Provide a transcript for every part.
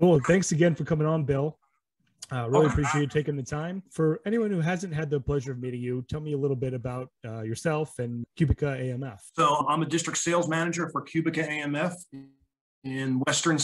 Cool. Thanks again for coming on, Bill. Really appreciate you taking the time. For anyone who hasn't had the pleasure of meeting you, tell me a little bit about yourself and Qubica AMF. So I'm a district sales manager for Qubica AMF in Western and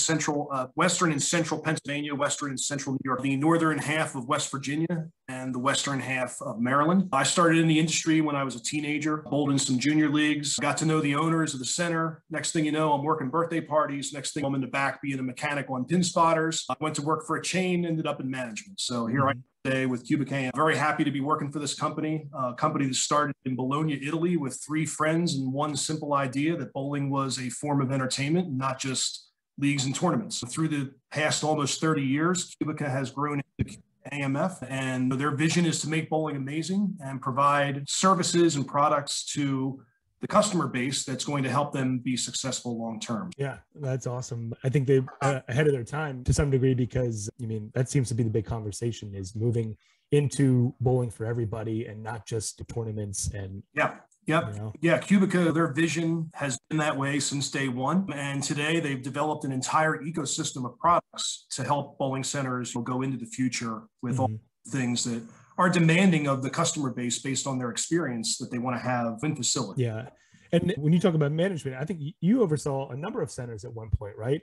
Central Pennsylvania, Western and Central New York, the northern half of West Virginia, and the western half of Maryland. I started in the industry when I was a teenager, bowled in some junior leagues, got to know the owners of the center. Next thing you know, I'm working birthday parties. Next thing, I'm in the back being a mechanic on pin spotters. I went to work for a chain, ended up in management. So here I am today with Qubica. I'm very happy to be working for this company, a company that started in Bologna, Italy, with 3 friends and one simple idea that bowling was a form of entertainment, not just leagues and tournaments. So through the past almost 30 years, Qubica has grown into AMF, and their vision is to make bowling amazing and provide services and products to the customer base that's going to help them be successful long term. Yeah, that's awesome. I think they're ahead of their time to some degree, because that seems to be the big conversation, is moving into bowling for everybody and not just the tournaments. And Qubica, their vision has been that way since day one. And today they've developed an entire ecosystem of products to help bowling centers go into the future with all things that are demanding of the customer base based on their experience that they want to have in facility. Yeah. And when you talk about management, I think you oversaw a number of centers at one point, right?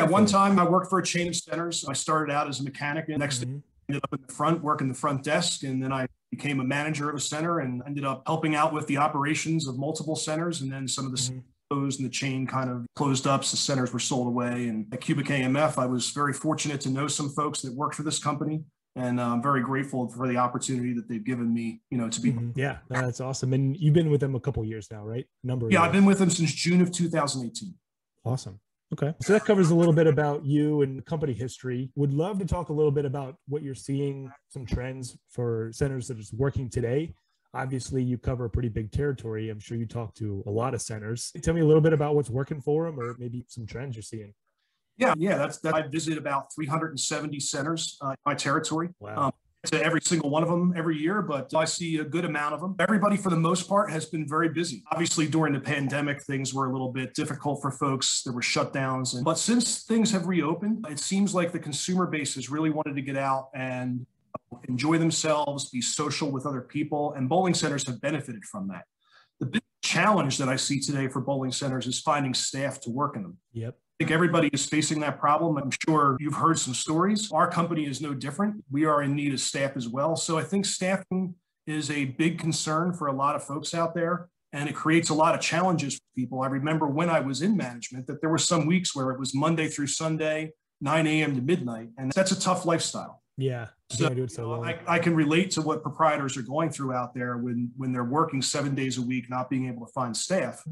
One time I worked for a chain of centers. I started out as a mechanic, and next thing I ended up in the front, working the front desk. And then I became a manager of a center and ended up helping out with the operations of multiple centers. And then some of the closed and the chain kind of closed up. So centers were sold away. And at Qubica AMF, I was very fortunate to know some folks that worked for this company. And I'm very grateful for the opportunity that they've given me, to be. Yeah, that's awesome. And you've been with them a couple of years now, right? I've been with them since June of 2018. Awesome. Okay. So that covers a little bit about you and company history. Would love to talk a little bit about what you're seeing, some trends for centers that is working today. Obviously, you cover a pretty big territory. I'm sure you talk to a lot of centers. Tell me a little bit about what's working for them, or maybe some trends you're seeing. I visit about 370 centers in my territory. Wow. To every single one of them every year, but I see a good amount of them. Everybody, for the most part, has been very busy. Obviously, during the pandemic, things were a little bit difficult for folks. There were shutdowns. But since things have reopened, it seems like the consumer base has really wanted to get out and enjoy themselves, be social with other people, and bowling centers have benefited from that. The big challenge that I see today for bowling centers is finding staff to work in them. Yep. I think everybody is facing that problem. I'm sure you've heard some stories. Our company is no different. We are in need of staff as well. So I think staffing is a big concern for a lot of folks out there, and it creates a lot of challenges for people. I remember when I was in management that there were some weeks where it was Monday through Sunday, 9 a.m. to midnight, and that's a tough lifestyle. Yeah. I can relate to what proprietors are going through out there when they're working 7 days a week, not being able to find staff.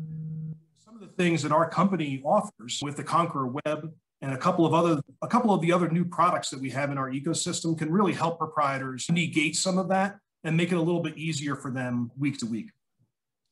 The things that our company offers with the Conqueror Web and a couple of the other new products that we have in our ecosystem can really help proprietors negate some of that and make it a little bit easier for them week to week.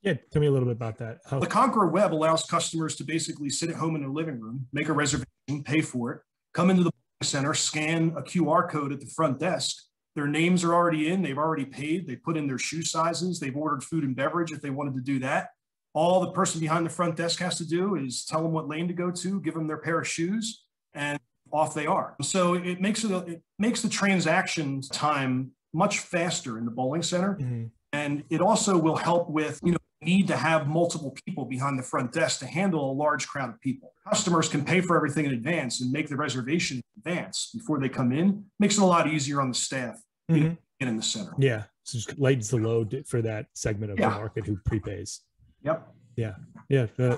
Yeah, tell me a little bit about that. The Conqueror Web allows customers to basically sit at home in their living room, make a reservation, pay for it, come into the center, scan a QR code at the front desk. Their names are already in, they've already paid, they put in their shoe sizes, they've ordered food and beverage if they wanted to do that. All the person behind the front desk has to do is tell them what lane to go to, give them their pair of shoes, and off they are. So it makes the transaction time much faster in the bowling center. And it also will help with, need to have multiple people behind the front desk to handle a large crowd of people. Customers can pay for everything in advance and make the reservation in advance before they come in. Makes it a lot easier on the staff in the center. Yeah, so just lightens the load for that segment of the market who prepays. Yep. Yeah,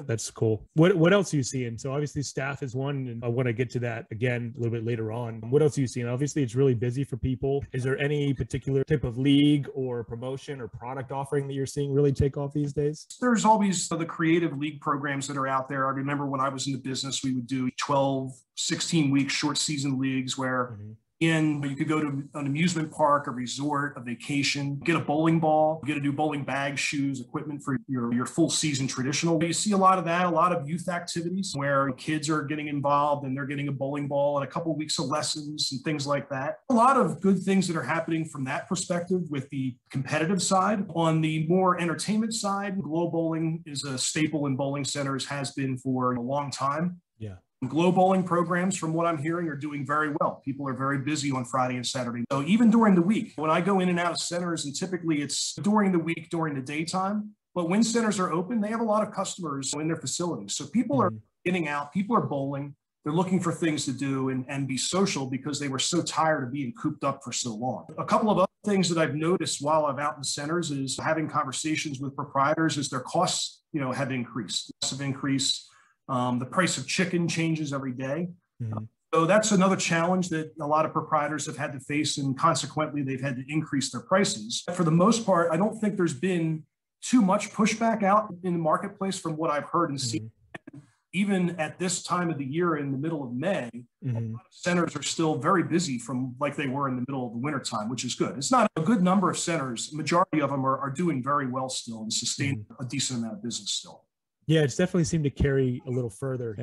that's cool. What else are you seeing? So obviously staff is one, and I want to get to that again a little bit later on. What else are you seeing? Obviously it's really busy for people. Is there any particular type of league or promotion or product offering that you're seeing really take off these days? There's always the creative league programs that are out there. I remember when I was in the business, we would do 12, 16-week short season leagues where you could go to an amusement park, a resort, a vacation, get a bowling ball, get a new bowling bag, shoes, equipment for your full season traditional. You see a lot of that, a lot of youth activities where kids are getting involved and they're getting a bowling ball and a couple of weeks of lessons and things like that. A lot of good things that are happening from that perspective with the competitive side. On the more entertainment side, glow bowling is a staple in bowling centers, has been for a long time. Yeah. Glow bowling programs, from what I'm hearing, are doing very well. People are very busy on Friday and Saturday. So even during the week, when I go in and out of centers, and typically it's during the week, during the daytime, but when centers are open, they have a lot of customers in their facilities. So people are getting out, people are bowling. They're looking for things to do and be social because they were so tired of being cooped up for so long. A couple of other things that I've noticed while I'm out in centers is having conversations with proprietors is their costs, have increased. The price of chicken changes every day. So that's another challenge that a lot of proprietors have had to face, and consequently, they've had to increase their prices. For the most part, I don't think there's been too much pushback out in the marketplace from what I've heard and seen. Even at this time of the year in the middle of May, a lot of centers are still very busy from like they were in the middle of the wintertime, which is good. It's not a good number of centers. Majority of them are doing very well still and sustain a decent amount of business still. Yeah, it's definitely seemed to carry a little further,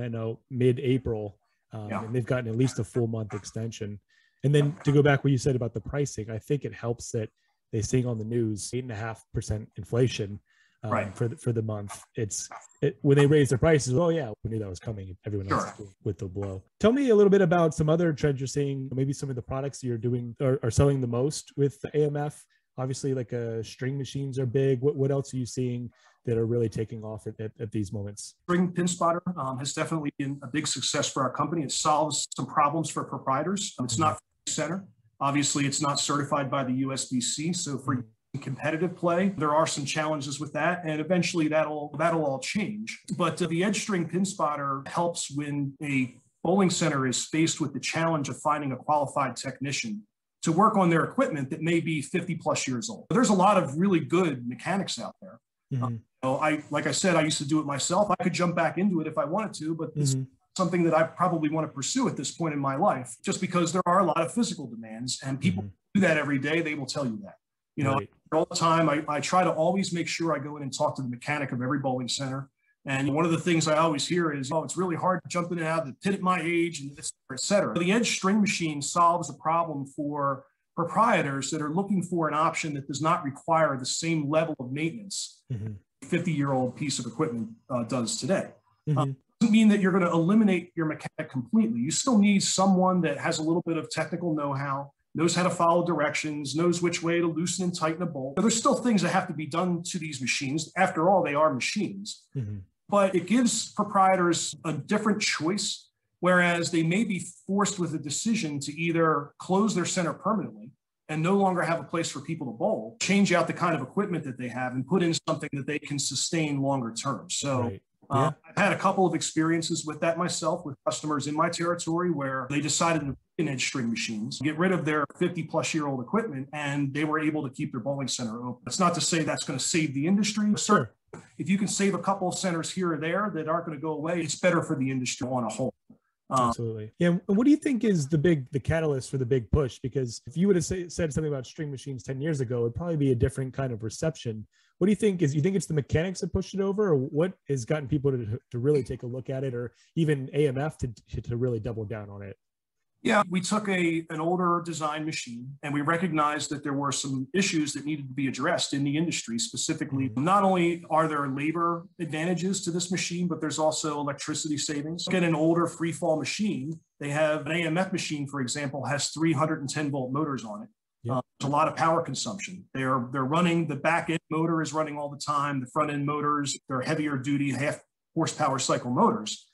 mid-April, and they've gotten at least a full month extension. And then to go back what you said about the pricing, I think it helps that they sing on the news 8.5% inflation. For the month. When they raise their prices, oh yeah, we knew that was coming. Everyone else with the blow. Tell me a little bit about some other trends you're seeing, maybe some of the products you're doing are selling the most with the AMF. Obviously, like string machines are big. What else are you seeing that are really taking off at these moments? String pin spotter has definitely been a big success for our company. It solves some problems for proprietors. It's not center. Obviously, it's not certified by the USBC. So for competitive play, there are some challenges with that, and eventually that'll all change. But the edge string pin spotter helps when a bowling center is faced with the challenge of finding a qualified technician to work on their equipment that may be 50 plus years old. There's a lot of really good mechanics out there. Like I said, I used to do it myself. I could jump back into it if I wanted to, but it's something that I probably want to pursue at this point in my life, just because there are a lot of physical demands, and people do that every day. They will tell you that. All the time, I try to always make sure I go in and talk to the mechanic of every bowling center. And one of the things I always hear is, it's really hard to jump in and out of the pit at my age, and et cetera. The edge string machine solves a problem for proprietors that are looking for an option that does not require the same level of maintenance 50-year-old piece of equipment does today. Doesn't mean that you're going to eliminate your mechanic completely. You still need someone that has a little bit of technical know-how, knows how to follow directions, knows which way to loosen and tighten a bolt. There's still things that have to be done to these machines. After all, they are machines. But it gives proprietors a different choice, whereas they may be forced with a decision to either close their center permanently and no longer have a place for people to bowl, change out the kind of equipment that they have, and put in something that they can sustain longer term. So I've had a couple of experiences with that myself, with customers in my territory where they decided to edge string machines, get rid of their 50-plus-year-old equipment, and they were able to keep their bowling center open. That's not to say that's going to save the industry. Sure. If you can save a couple of centers here or there that aren't going to go away, it's better for the industry on a whole. Absolutely. Yeah. What do you think is the catalyst for the big push? Because if you would have said something about string machines 10 years ago, it'd probably be a different kind of reception. What do you think you think it's the mechanics that pushed it over, or what has gotten people to really take a look at it, or even AMF to really double down on it? Yeah, we took an older design machine, and we recognized that there were some issues that needed to be addressed in the industry. Specifically, not only are there labor advantages to this machine, but there's also electricity savings. Look at an older free fall machine. They have an AMF machine, for example, has 310 volt motors on it. There's a lot of power consumption. They're running, the back end motor is running all the time. The front end motors, they're heavier duty, half horsepower cycle motors.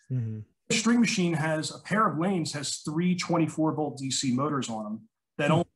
The string machine has a pair of lanes, has 3 24-volt DC motors on them that only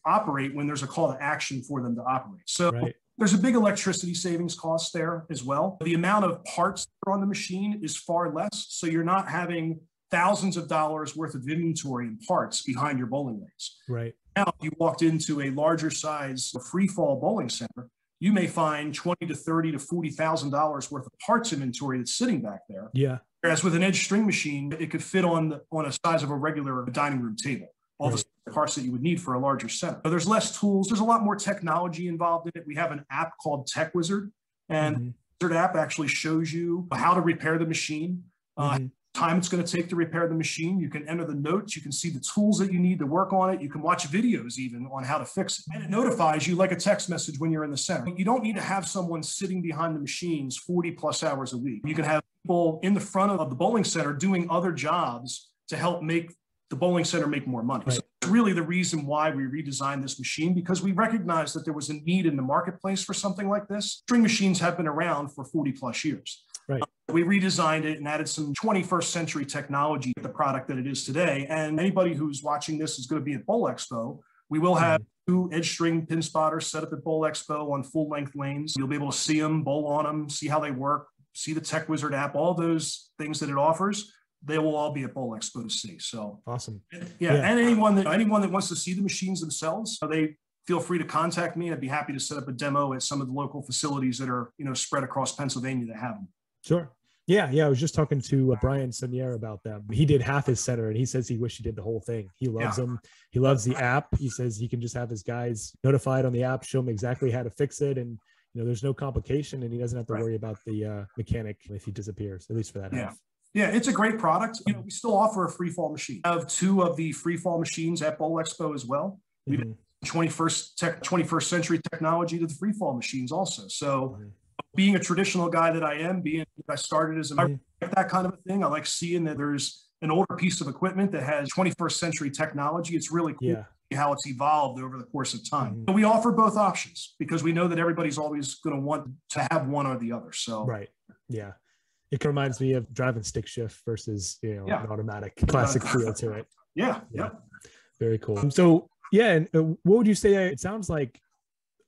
operate when there's a call to action for them to operate. So there's a big electricity savings cost there as well. The amount of parts that are on the machine is far less, so you're not having thousands of dollars worth of inventory and parts behind your bowling lanes. Now, if you walked into a larger size free fall bowling center, you may find $20,000 to $30,000 to $40,000 worth of parts inventory that's sitting back there. Whereas with an edge string machine, it could fit on a size of a regular dining room table, all the parts that you would need for a larger center. So there's less tools. There's a lot more technology involved in it. We have an app called Tech Wizard, and the Wizard app actually shows you how to repair the machine, time it's going to take to repair the machine. You can enter the notes. You can see the tools that you need to work on it. You can watch videos even on how to fix it. And it notifies you like a text message when you're in the center. You don't need to have someone sitting behind the machines 40 plus hours a week. You can have people in the front of the bowling center doing other jobs to help make the bowling center make more money. Right. So it's really the reason why we redesigned this machine, because we recognized that there was a need in the marketplace for something like this. String machines have been around for 40 plus years. Right. We redesigned it and added some 21st century technology to the product that it is today. And anybody who's watching this is going to be at Bowl Expo. We will have 2 edge string pin spotters set up at Bowl Expo on full length lanes. You'll be able to see them, bowl on them, see how they work, see the Tech Wizard app, all those things that it offers. They will all be at Bowl Expo to see. So awesome. Yeah. And anyone that wants to see the machines themselves, they feel free to contact me. I'd be happy to set up a demo at some of the local facilities that are, spread across Pennsylvania that have them. Sure. Yeah. I was just talking to Brian Sonier about them. He did half his center and he says he wished he did the whole thing. He loves them. He loves the app. He says he can just have his guys notified on the app, show him exactly how to fix it. And, there's no complication and he doesn't have to worry about the mechanic if he disappears, at least for that half. Yeah, it's a great product. We still offer a free fall machine. I have 2 of the free fall machines at Bowl Expo as well. We've 21st century technology to the free fall machines also. So being a traditional guy that I am, I started as I like that kind of a thing. I like seeing that there's an older piece of equipment that has 21st century technology. It's really cool to see how it's evolved over the course of time. But we offer both options because we know that everybody's always going to want to have one or the other. So right. Yeah. It reminds me of driving stick shift versus, an automatic classic feel to it. Yeah. Very cool. So, and what would you say? It sounds like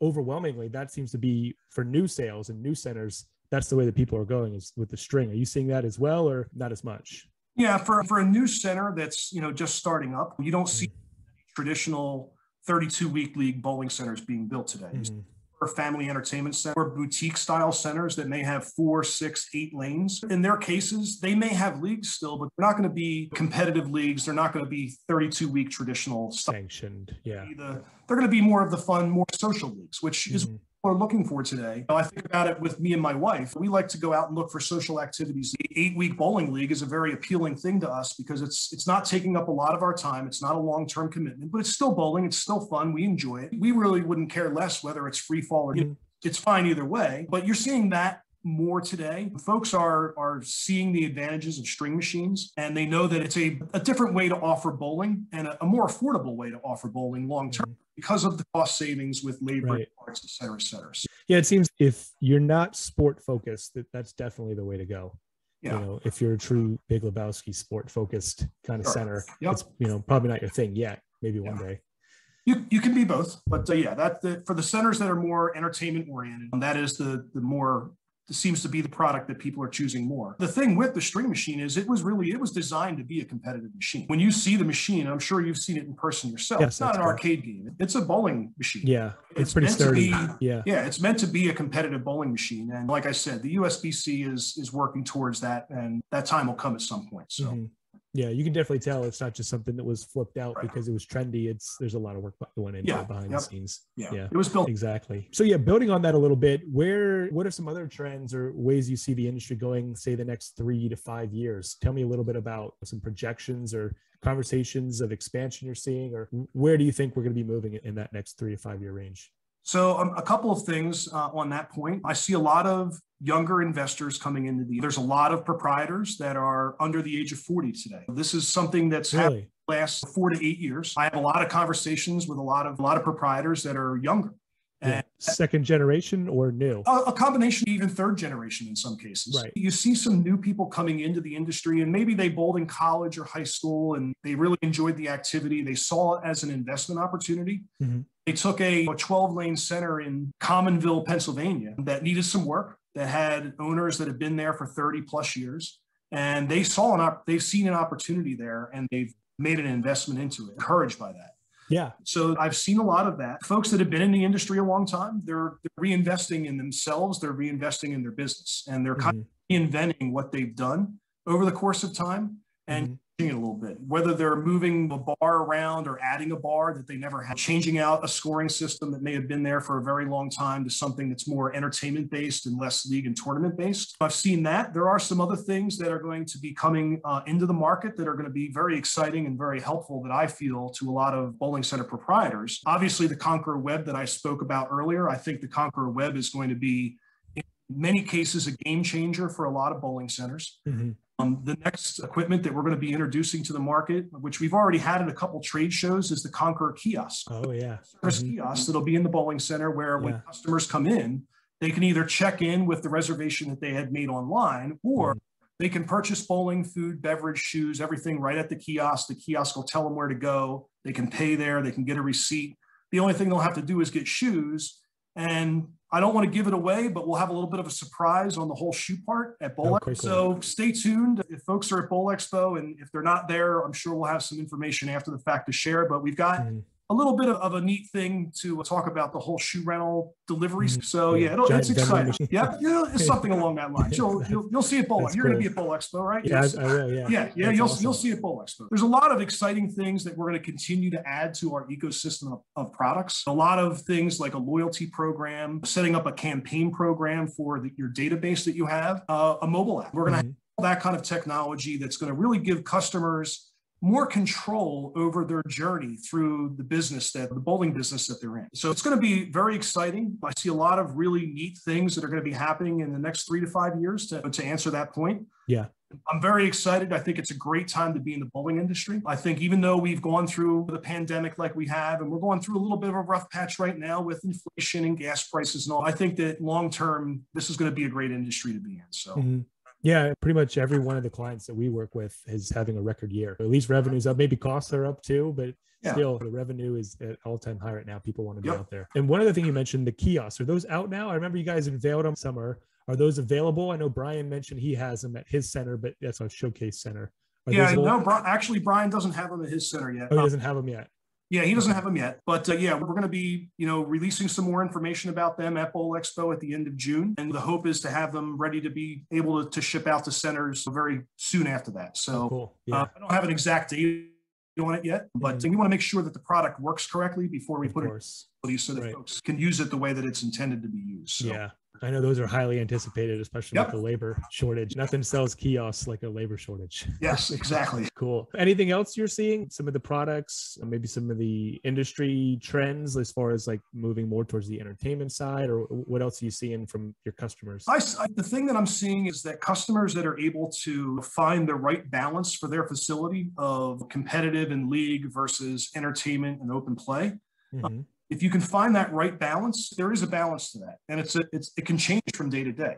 overwhelmingly that seems to be for new sales and new centers. That's the way that people are going is with the string. Are you seeing that as well or not as much? Yeah. For a new center that's, just starting up, you don't see traditional 32-week league bowling centers being built today. Or family entertainment center or boutique style centers that may have 4, 6, 8 lanes. In their cases, they may have leagues still, but they're not going to be competitive leagues. They're not going to be 32-week traditional sanctioned. Yeah. They're going to be more of the fun, more social leagues, which is what we're looking for today. I think about it with me and my wife. We like to go out and look for social activities. The 8-week bowling league is a very appealing thing to us because it's not taking up a lot of our time. It's not a long-term commitment, but it's still bowling. It's still fun. We enjoy it. We really wouldn't care less whether it's free fall or it's fine either way. But you're seeing that more today. Folks are seeing the advantages of string machines, and they know that it's a different way to offer bowling and a more affordable way to offer bowling long-term because of the cost savings with labor, parts, et cetera, et cetera. Yeah, it seems if you're not sport focused, that's definitely the way to go. Yeah. If you're a true Big Lebowski sport focused kind of center, it's probably not your thing yet. Maybe one day. You can be both, but for the centers that are more entertainment oriented, that is the more seems to be the product that people are choosing more. The thing with the string machine is it was designed to be a competitive machine. When you see the machine, I'm sure you've seen it in person yourself. Yes, it's not an arcade game. It's a bowling machine. Yeah, it's pretty sturdy. It's meant to be a competitive bowling machine. And like I said, the USBC is working towards that, and that time will come at some point. So. Yeah, you can definitely tell it's not just something that was flipped out because it was trendy. There's a lot of work going into it behind the scenes. Yeah, it was built. Exactly. So building on that a little bit, what are some other trends or ways you see the industry going, say, the next 3 to 5 years? Tell me a little bit about some projections or conversations of expansion you're seeing, or where do you think we're going to be moving in that next 3 to 5 year range? So a couple of things on that point. I see a lot of younger investors coming into there's a lot of proprietors that are under the age of 40 today. This is something that's happened the last 4 to 8 years. I have a lot of conversations with a lot of proprietors that are younger. And second generation or new? A combination, even third generation in some cases. Right. You see some new people coming into the industry, and maybe they bowled in college or high school and they really enjoyed the activity. They saw it as an investment opportunity. They took a 12-lane center in Commonville, Pennsylvania that needed some work, that had owners that had been there for 30 plus years. And they've seen an opportunity there, and they've made an investment into it, encouraged by that. Yeah. So I've seen a lot of that. Folks that have been in the industry a long time, they're reinvesting in themselves, they're reinvesting in their business, and they're kind of reinventing what they've done over the course of time and changing it a little bit. Whether they're moving a bar around or adding a bar that they never had, changing out a scoring system that may have been there for a very long time to something that's more entertainment based and less league and tournament based. I've seen that. There are some other things that are going to be coming into the market that are going to be very exciting and very helpful that I feel to a lot of bowling center proprietors. Obviously, the Conqueror Web that I spoke about earlier, I think the Conqueror Web is going to be many cases, a game changer for a lot of bowling centers. The next equipment that we're going to be introducing to the market, which we've already had at a couple trade shows, is the Conqueror kiosk. Oh, yeah. Kiosk that'll be in the bowling center where when customers come in, they can either check in with the reservation that they had made online, or they can purchase bowling, food, beverage, shoes, everything right at the kiosk. The kiosk will tell them where to go. They can pay there. They can get a receipt. The only thing they'll have to do is get shoes. And I don't want to give it away, but we'll have a little bit of a surprise on the whole shoe part at Bowl Expo. So stay tuned. If folks are at Bowl Expo, and if they're not there, I'm sure we'll have some information after the fact to share. But we've got a little bit of a neat thing to talk about the whole shoe rental deliveries. So it's exciting. It's something along that line. You'll see it Bowl. You're going to be at Bowl Expo, right? I will. You'll see it Bowl Expo. There's a lot of exciting things that we're going to continue to add to our ecosystem of products. A lot of things like a loyalty program, setting up a campaign program for your database that you have, a mobile app. We're going to have all that kind of technology that's going to really give customers more control over their journey through the bowling business that they're in. So it's going to be very exciting. I see a lot of really neat things that are going to be happening in the next 3 to 5 years to answer that point. Yeah. I'm very excited. I think it's a great time to be in the bowling industry. I think even though we've gone through the pandemic like we have, and we're going through a little bit of a rough patch right now with inflation and gas prices and all, I think that long-term, this is going to be a great industry to be in. So. Yeah, pretty much every one of the clients that we work with is having a record year. At least revenue's up. Maybe costs are up too, but still the revenue is at all-time high right now. People want to be out there. And one other thing you mentioned, the kiosks, are those out now? I remember you guys unveiled them summer. Are those available? I know Brian mentioned he has them at his center, but that's a showcase center. Actually, Brian doesn't have them at his center yet. Oh, he doesn't have them yet. Yeah, he doesn't have them yet, but we're going to be, releasing some more information about them at Bowl Expo at the end of June. And the hope is to have them ready to be able to ship out to centers very soon after that. So cool. I don't have an exact date on it yet, but we want to make sure that the product works correctly before we put it so that folks can use it the way that it's intended to be used. So. Yeah. I know those are highly anticipated, especially with the labor shortage. Nothing sells kiosks like a labor shortage. Yes, exactly. Cool. Anything else you're seeing? Some of the products, maybe some of the industry trends as far as like moving more towards the entertainment side, or what else are you seeing from your customers? The thing that I'm seeing is that customers that are able to find the right balance for their facility of competitive and league versus entertainment and open play. If you can find that right balance, there is a balance to that. And it can change from day to day.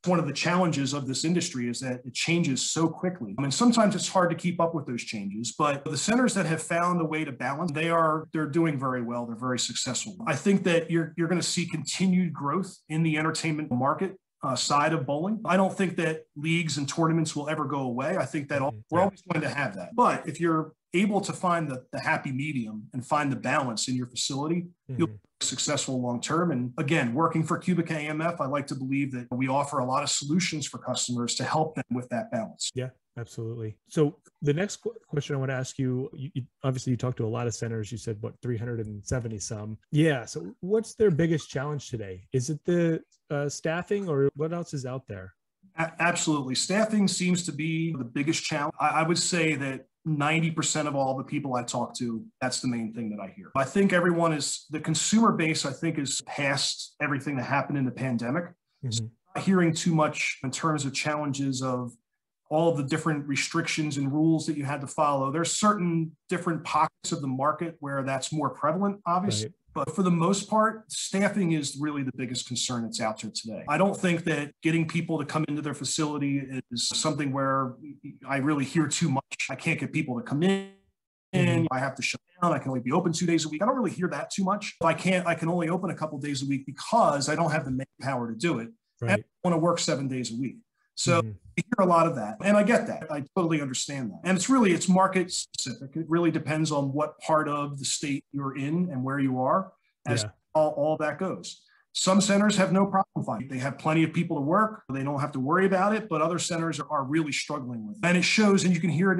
One of the challenges of this industry is that it changes so quickly. I mean, sometimes it's hard to keep up with those changes, but the centers that have found a way to balance, they're doing very well. They're very successful. I think that you're going to see continued growth in the entertainment market side of bowling. I don't think that leagues and tournaments will ever go away. I think that we're always going to have that. But if you're able to find the happy medium and find the balance in your facility, you'll be successful long term. And again, working for Qubica AMF, I like to believe that we offer a lot of solutions for customers to help them with that balance. Yeah, absolutely. So the next question I want to ask you, obviously you talked to a lot of centers. You said, 370 some. Yeah. So what's their biggest challenge today? Is it the staffing, or what else is out there? Absolutely. Staffing seems to be the biggest challenge. I would say that 90% of all the people I talk to, that's the main thing that I hear. I think the consumer base, I think, is past everything that happened in the pandemic. So I'm not hearing too much in terms of challenges of all of the different restrictions and rules that you had to follow. There's certain different pockets of the market where that's more prevalent, obviously. Right. But for the most part, staffing is really the biggest concern that's out there today. I don't think that getting people to come into their facility is something where I really hear too much. I can't get people to come in. I have to shut down. I can only be open 2 days a week. I don't really hear that too much. If I can only open a couple days a week because I don't have the manpower to do it. Right. And I want to work 7 days a week. So I hear a lot of that. And I get that. I totally understand that. And it's market specific. It really depends on what part of the state you're in and where you are as all that goes. Some centers have no problem finding. They have plenty of people to work. They don't have to worry about it, but other centers are really struggling with it. And it shows, and you can hear it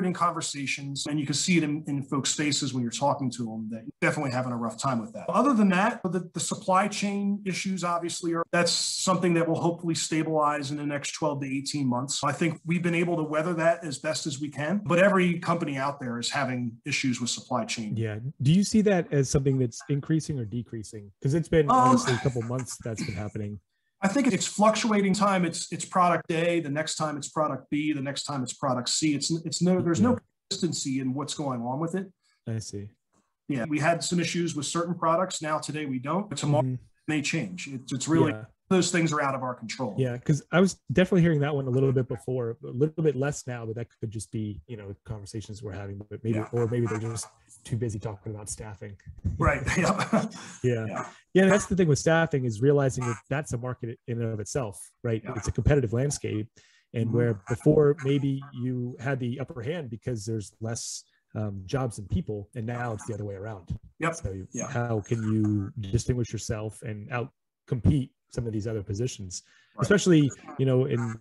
in conversations, and you can see it in folks' faces when you're talking to them that you're definitely having a rough time with that. Other than that, the supply chain issues obviously that's something that will hopefully stabilize in the next 12 to 18 months. I think we've been able to weather that as best as we can, but every company out there is having issues with supply chain. Yeah. Do you see that as something that's increasing or decreasing? Because it's been honestly a couple months that's been happening. I think it's fluctuating time. It's product A, the next time it's product B, the next time it's product C. There's no consistency in what's going on with it. I see. Yeah, we had some issues with certain products. Now today we don't. But tomorrow may change. It's really those things are out of our control. Yeah, because I was definitely hearing that one a little bit before, a little bit less now, but that could just be, conversations we're having, but maybe, or maybe they're just too busy talking about staffing. Right. Yeah. That's the thing with staffing, is realizing that that's a market in and of itself, right? Yeah. It's a competitive landscape, and where before maybe you had the upper hand because there's less jobs and people, and now it's the other way around. Yep. So how can you distinguish yourself and out compete some of these other positions, especially, in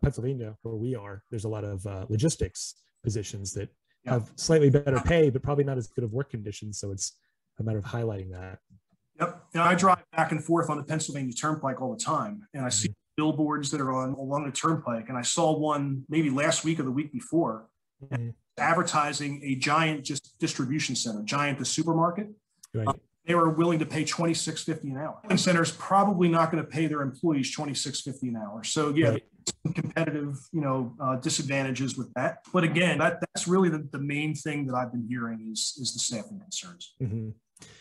Pennsylvania, where we are, there's a lot of logistics positions that have slightly better pay, but probably not as good of work conditions. So it's a matter of highlighting that. Yep. Now, I drive back and forth on the Pennsylvania Turnpike all the time, and I see billboards that are along the Turnpike. And I saw one maybe last week or the week before, advertising a giant distribution center, the supermarket. Right. They were willing to pay $26.50 an hour. And center's probably not going to pay their employees $26.50 an hour. So some competitive, disadvantages with that. But again, that's really the main thing that I've been hearing is the staffing concerns.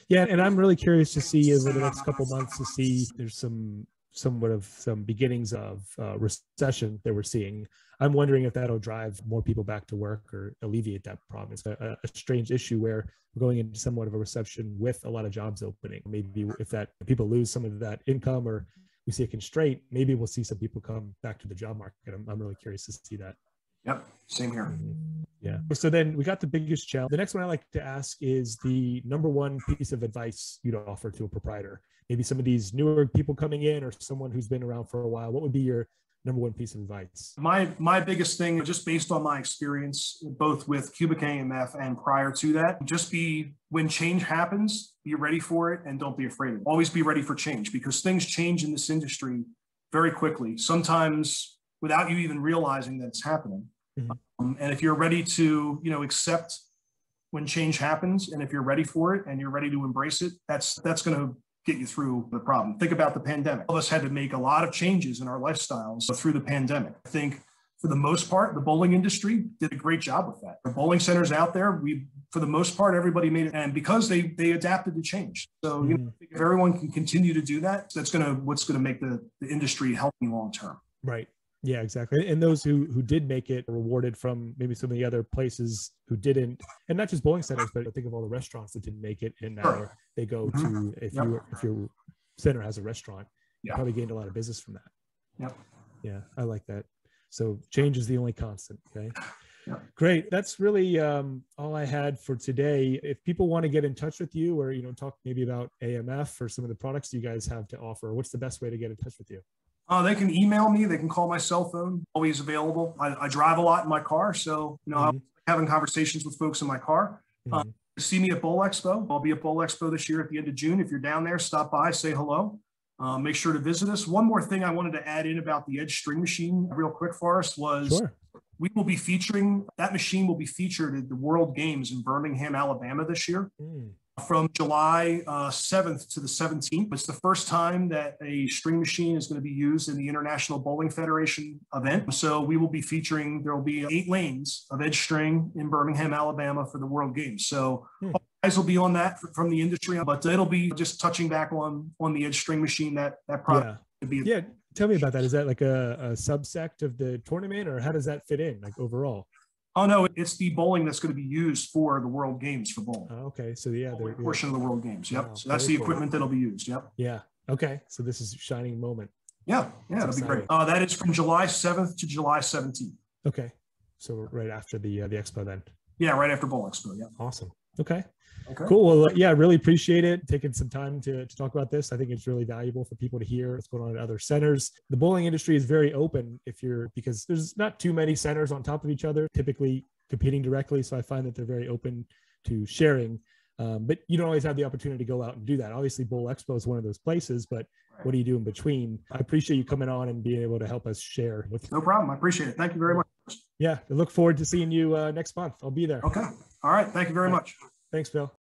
Yeah, and I'm really curious to see over the next couple months to see there's somewhat of some beginnings of recession that we're seeing. I'm wondering if that'll drive more people back to work or alleviate that problem. It's a strange issue where we're going into somewhat of a recession with a lot of jobs opening. Maybe if people lose some of that income, or we see a constraint, maybe we'll see some people come back to the job market. I'm really curious to see that. Yep, same here. Yeah. So then we got the biggest challenge. The next one I like to ask is the number one piece of advice you'd offer to a proprietor. Maybe some of these newer people coming in, or someone who's been around for a while. What would be your number one piece of advice? My biggest thing, just based on my experience, both with Qubica AMF and prior to that, when change happens, be ready for it and don't be afraid of it. Always be ready for change, because things change in this industry very quickly, sometimes without you even realizing that it's happening. And if you're ready to, accept when change happens, and if you're ready for it and you're ready to embrace it, that's going to get you through the problem. Think about the pandemic. All of us had to make a lot of changes in our lifestyles through the pandemic. I think for the most part, the bowling industry did a great job with that. The bowling centers out there, for the most part, everybody made it, and because they adapted to change. So if everyone can continue to do that, that's what's going to make the industry healthy long term. Right. Yeah, exactly. And those who did make it were rewarded from maybe some of the other places who didn't, and not just bowling centers, but think of all the restaurants that didn't make it, and now they go to, if your center has a restaurant, you probably gained a lot of business from that. Yep. Yeah, I like that. So change is the only constant. Okay. Yep. Great. That's really all I had for today. If people want to get in touch with you, or talk maybe about AMF or some of the products you guys have to offer, what's the best way to get in touch with you? They can email me. They can call my cell phone. Always available. I drive a lot in my car, so I'm having conversations with folks in my car. See me at Bowl Expo. I'll be at Bowl Expo this year at the end of June. If you're down there, stop by, say hello. Make sure to visit us. One more thing I wanted to add in about the Edge string machine, real quick, Forrest, was we will be featuring that machine. Will be featured at the World Games in Birmingham, Alabama this year. From July 7th to the 17th. It's the first time that a string machine is going to be used in the International Bowling Federation event. So we will be featuring, there will be 8 lanes of edge string in Birmingham, Alabama for the World Games. So guys will be on that from the industry, but it'll be just touching back on the edge string machine, that product. Yeah. Tell me about that. Is that like a subsect of the tournament, or how does that fit in, like overall? Oh, no, it's the bowling that's going to be used for the World Games for bowling. Okay. So the portion of the World Games. Yep. Wow, so that's the equipment that'll be used. Yep. Yeah. Okay. So this is a shining moment. Yeah. That'll be great. That is from July 7th to July 17th. Okay. So right after the expo then. Yeah. Right after Bowl Expo. Yeah. Awesome. Okay. Cool. Well, I really appreciate it. Taking some time to talk about this. I think it's really valuable for people to hear what's going on at other centers. The bowling industry is very open because there's not too many centers on top of each other, typically competing directly. So I find that they're very open to sharing, but you don't always have the opportunity to go out and do that. Obviously Bowl Expo is one of those places, but what do you do in between? I appreciate you coming on and being able to help us share with you. No problem. I appreciate it. Thank you very much. Yeah. I look forward to seeing you next month. I'll be there. Okay. All right. Thank you very much. Thanks, Bill.